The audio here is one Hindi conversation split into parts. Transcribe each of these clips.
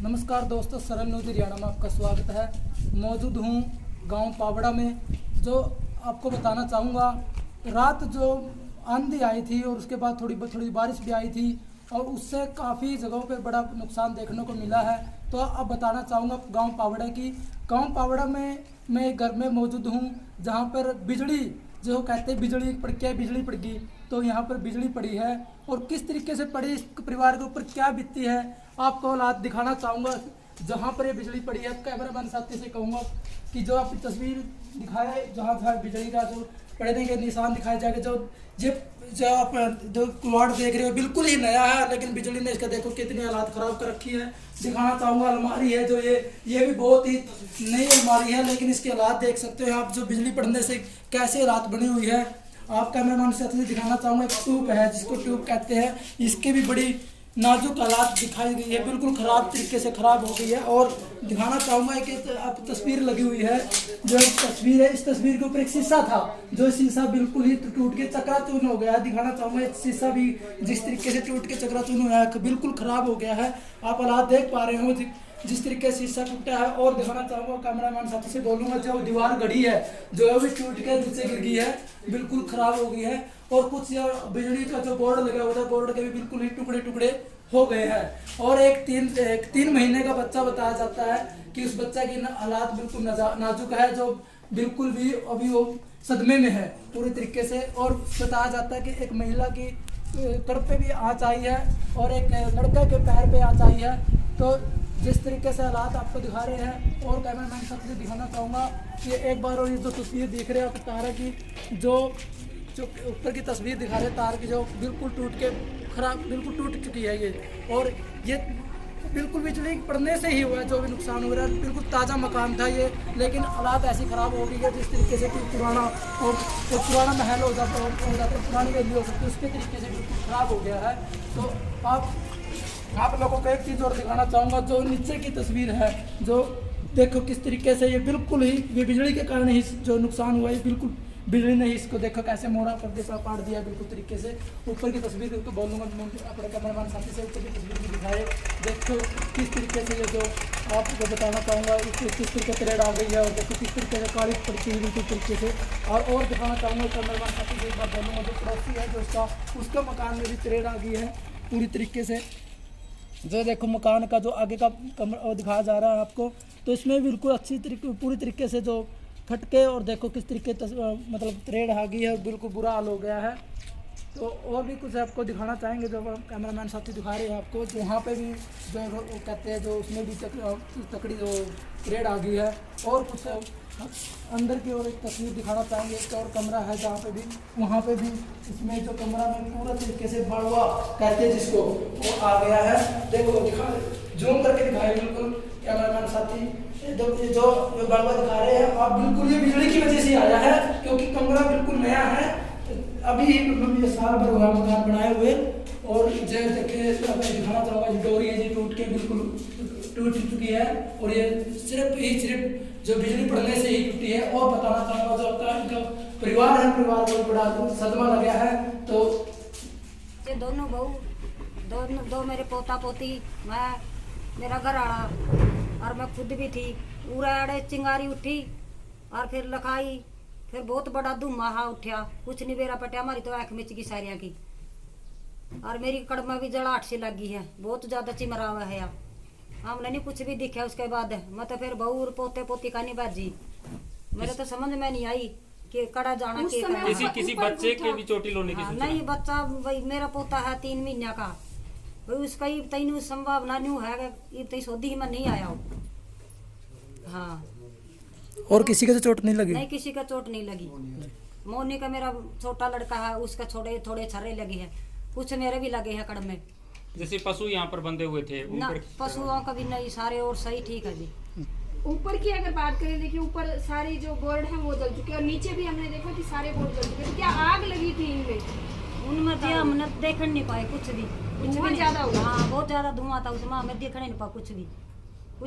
नमस्कार दोस्तों, सरल न्यूज हरियाणा में आपका स्वागत है। मौजूद हूँ गांव पावड़ा में। जो आपको बताना चाहूँगा, रात जो आंधी आई थी और उसके बाद थोड़ी बारिश भी आई थी और उससे काफ़ी जगहों पे बड़ा नुकसान देखने को मिला है। तो अब बताना चाहूँगा गांव पावड़ा की। गांव पावड़ा में मैं एक घर में मौजूद हूँ जहाँ पर बिजली, जो कहते हैं बिजली पड़ क्या बिजली पड़ गई, तो यहाँ पर बिजली पड़ी है और किस तरीके से पड़ी, इस परिवार के ऊपर क्या बीती है आपको हालात दिखाना चाहूँगा। जहाँ पर ये बिजली पड़ी है, कैमरामैन साथी से कहूँगा कि जो आप तस्वीर दिखाए, जहाँ जहाँ बिजली का जो पड़ने के निशान दिखाए जाएंगे। जो आप जो कुआड़ देख रहे हो बिल्कुल ही नया है, लेकिन बिजली ने इसका देखो कितनी हालात ख़राब कर रखी है। दिखाना चाहूँगा अलमारी है जो ये भी बहुत ही नई अलमारी है, लेकिन इसके हालात देख सकते हो आप, जो बिजली पड़ने से कैसे हालात बनी हुई है। आप कैमरामैन से दिखाना चाहूँगा, एक ट्यूब है जिसको ट्यूब कहते हैं, इसके भी बड़ी नाजुक हालात दिखाई गई है, बिल्कुल ख़राब तरीके से ख़राब हो गई है। और दिखाना चाहूँगा कि आप तस्वीर लगी हुई है, जो तस्वीर है, इस तस्वीर के ऊपर एक शीशा था, जो शीशा बिल्कुल ही टूट के चकनाचूर हो गया है। दिखाना चाहूँगा शीशा भी जिस तरीके से टूट के चकनाचूर हुआ है, बिल्कुल ख़राब हो गया है। आप हालात देख पा रहे हो जिस तरीके से शीशा टूटा है। और दिखाना चाहूँगा कैमरामैन साथी से बोलूँगा, जो दीवार घड़ी है जो है भी टूट के नीचे गिर गई है, बिल्कुल ख़राब हो गई है। और कुछ बिजली का जो बोर्ड लगा हुआ था, बोर्ड के भी बिल्कुल ही टुकड़े टुकड़े हो गए हैं। और एक तीन महीने का बच्चा बताया जाता है कि उस बच्चा की हालात बिल्कुल नाजुक है, जो बिल्कुल भी अभी वो सदमे में है पूरी तरीके से। और बताया जाता है कि एक महिला की कर पे भी आँच आई है और एक लड़का के पैर पे आँच आई है। तो जिस तरीके से हालात आपको दिखा रहे हैं, और कैमरामैन सबसे दिखाना चाहूँगा कि एक बार और ये जो तस्वीर दिख रहे हैं आप, तार की जो ऊपर की तस्वीर दिखा रहे हैं, तार की जो बिल्कुल टूट के खराब, बिल्कुल टूट चुकी है ये। और ये बिल्कुल बिजली पड़ने से ही हुआ है जो भी नुकसान हो रहा है। बिल्कुल ताज़ा मकान था ये, लेकिन हालात ऐसी ख़राब हो गई है जिस तरीके से पुराना महल हो जाता है, पुरानी गली हो सकती है, उसके तरीके से बिल्कुल ख़राब हो गया है। तो आप लोगों को एक चीज़ और दिखाना चाहूँगा, जो नीचे की तस्वीर है, जो देखो किस तरीके से ये बिल्कुल ही ये बिजली के कारण ही जो नुकसान हुआ है, बिल्कुल बिजली ने इसको देखो कैसे मोड़ा कर दिया, पाट दिया बिल्कुल तरीके से। ऊपर की तस्वीर तो बोलूँगा अपने कैमरामैन साथी से ऊपर की तस्वीर भी दिखाए, देखो किस तरीके से ये जो आपको बताना चाहूँगा किस तरीके से रेड आ गई है, और देखो किस तरीके से काली पड़ती है बिल्कुल तरीके से। और दिखाना चाहूँगा कैमरामैन साथी से एक बार बोलूँगा, जो पड़ोसी है जो उसका मकान में भी रेड आ गई है पूरी तरीके से। जो देखो मकान का जो आगे का कमरा दिखाया जा रहा है आपको, तो इसमें बिल्कुल अच्छी तरीके पूरी तरीके से जो फटके, और देखो किस तरीके मतलब रेड आ गई है, बिल्कुल बुरा हाल हो गया है। तो और भी कुछ आपको दिखाना चाहेंगे, जो कैमरामैन साथी दिखा रहे हैं आपको, जो वहाँ पे भी जो वो कहते हैं जो उसमें भी तकड़ी जो रेड आ गई है। और कुछ अंदर की ओर एक तस्वीर दिखाना चाहेंगे, एक और कमरा है जहाँ पे भी, वहाँ पे भी इसमें जो कमरा में पूरा तरीके से बड़वा कहते हैं जिसको, वो आ गया है। देखो जूम करके दिखाए बिल्कुल कैमरामैन साथी, जो बड़वा दिखा रहे हैं आप, बिल्कुल ये बिजली की वजह से आया है, क्योंकि कमरा बिल्कुल नया है, अभी मतलब ये साल भर हुआ मकान बनाए हुए। और जो देखिए दिखाना चाहूँगा, डोरी है जी टूट के बिल्कुल टूट चुकी है, और ये सिर्फ जो बिजली पड़ने से ही टूटी है। और बताना चाहूँगा जो आपका परिवार है, परिवार को बड़ा सदमा लगा है। तो ये दोनों बहू, दो मेरे पोता पोती, मैं, मेरा घर आड़ा, और मैं खुद भी थी। पूरा अड़े चिंगारी उठी और फिर लखाई, फिर बहुत बड़ा धुआं उठा, कुछ नहीं बेरा पटिया, हमारी तो आँख मिच गई सारिया की। और मेरी कड़मा भी जड़ाहट सी लगी है, बहुत ज्यादा चिमरा हुआ है। हमने नहीं कुछ भी दिखा। उसके बाद मैं तो फिर बहू और पोते पोती का नहीं बाजी, मेरे तो समझ में नहीं आई कि कड़ा जाना के किसी बच्चे के भी चोटिल होने की नहीं। बच्चा भाई मेरा पोता है 3 महीने का, भाई उसका ही तैनू संभावना नहीं है कि सोधी में नहीं आया हो। हाँ, और किसी का तो चोट नहीं लगी? नहीं, किसी का चोट नहीं लगी। मोनी का मेरा छोटा लड़का है, उसका थोड़े छर्रे लगे हैं, कुछ मेरे भी लगे हैं कड़मे। जैसे पशु यहाँ पर बंधे हुए थे ना, पशुओं का भी नहीं, सारे और सही ठीक है जी। ऊपर की अगर बात करें, देखिए ऊपर सारे जो बोर्ड हैं वो जल चुके हैं, और नीचे भी हमने देखा कि सारे बोर्ड जल चुके हैं। तो क्या आग लगी थी इनमें? उनमें तो हमने देख नहीं पाए कुछ भी धुआं ज्यादा हुआ। हाँ, बहुत ज्यादा धुआं था उसमें, हमें देख नहीं पाया कुछ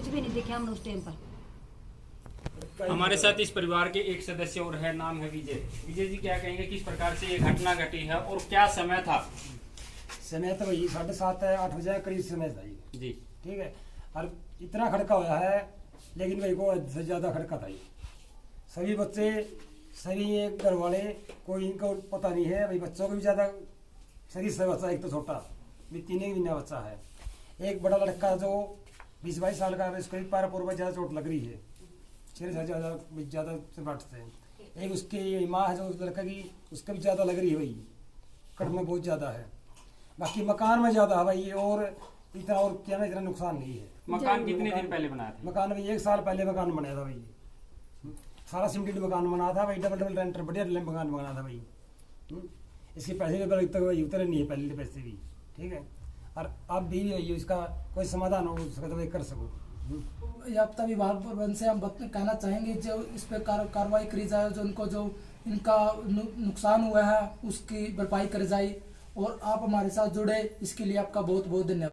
भी नहीं दिखे हमने उस टाइम पर। हमारे साथ इस परिवार के एक सदस्य और है, नाम है विजय। विजय जी, क्या कहेंगे किस प्रकार से ये घटना घटी है और क्या समय था? समय तो वही 7:30 8 बजे करीब समय था जी। जी ठीक है। और इतना खड़का हुआ है, लेकिन भाई को हद से ज़्यादा खड़का था ये। सभी बच्चे, सभी एक घर वाले, कोई इनको पता नहीं है भाई। बच्चों को भी ज़्यादा शरीर से बच्चा, एक तो छोटा भी 3 महीना बच्चा है, एक बड़ा लड़का जो 20-22 साल का है, उसको भी पैर पूर्व ज़्यादा चोट लग रही है, सिर से ज़्यादा से बैठते हैं। एक उसकी माँ है जो उस लड़का की, उसका भी ज़्यादा लग रही है भाई, कट में बहुत ज़्यादा है। बाकी मकान में ज़्यादा है भाई, और इतना और क्या ना, इतना नुकसान नहीं है। मकान कितने दिन पहले बनाया था? मकान भाई 1 साल पहले मकान बनाया था भाई, सारा सिमटेड मकान बना था भाई, डबल रेंटर बढ़िया मकान बना था भाई। इसके पैसे भी अभी तक भाई उतरे नहीं है, पहले पैसे भी, ठीक है। और अब भी इसका कोई समाधान हो सके तो भाई कर सको। याफ्ता विभाग प्रबंध से हम कहना चाहेंगे जो इस पर कार्रवाई करी जाए, जो उनको जो इनका नुकसान हुआ है उसकी भरपाई करी जाए, और आप हमारे साथ जुड़े इसके लिए आपका बहुत बहुत धन्यवाद।